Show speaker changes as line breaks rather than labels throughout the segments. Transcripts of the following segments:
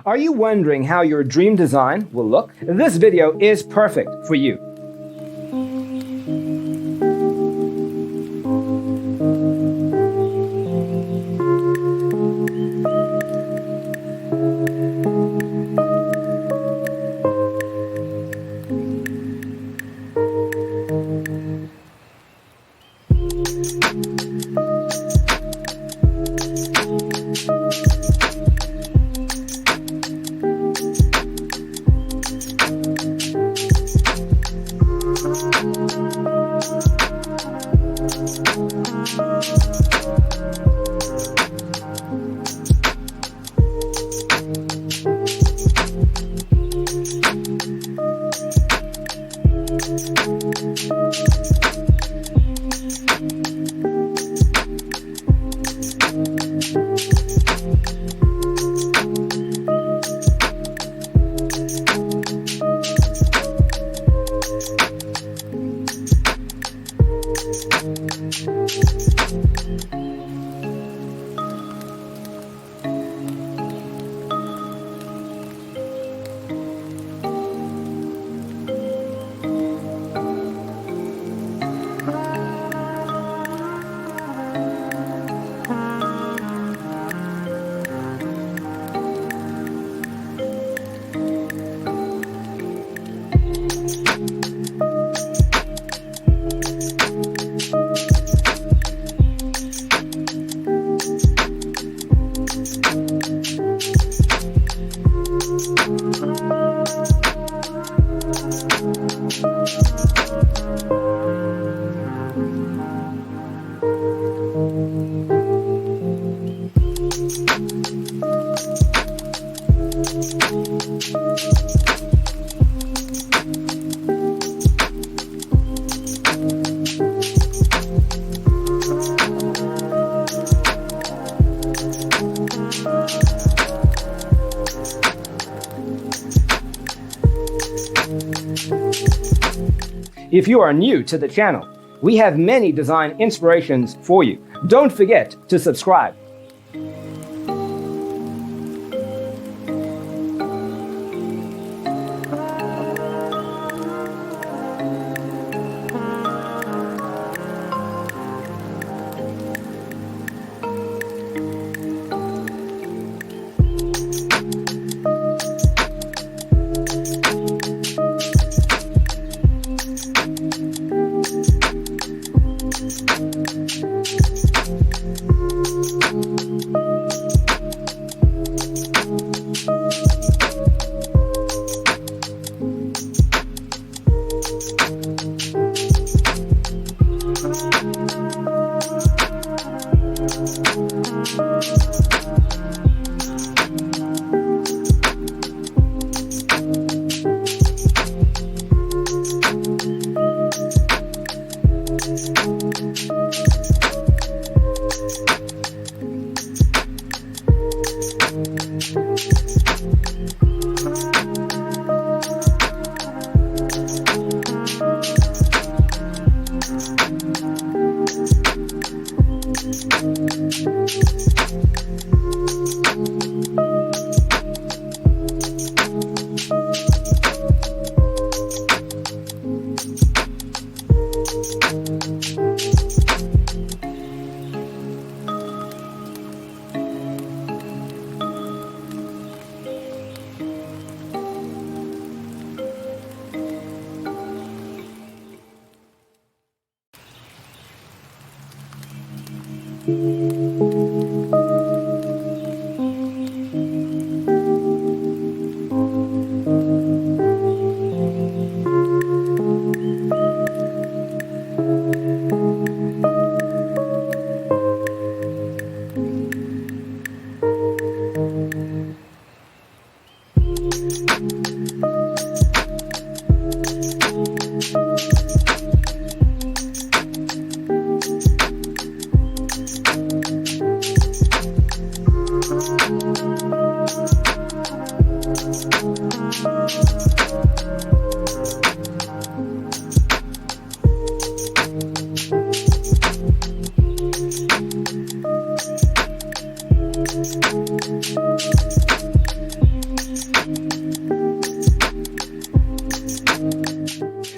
Are you wondering how your dream design will look? This video is perfect for you. If you are new to the channel, we have many design inspirations for you. Don't forget to subscribe.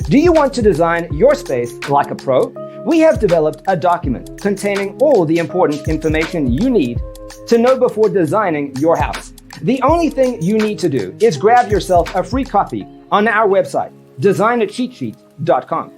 Do you want to design your space like a pro? We have developed a document containing all the important information you need to know before designing your house. The only thing you need to do is grab yourself a free copy on our website, designercheatsheet.com.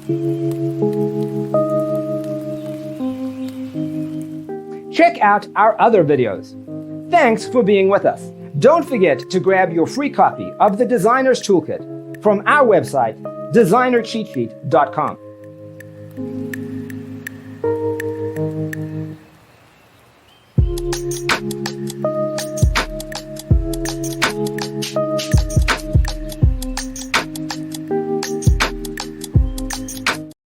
Check out our other videos. Thanks for being with us. Don't forget to grab your free copy of the Designer's Toolkit from our website, designercheatsheet.com.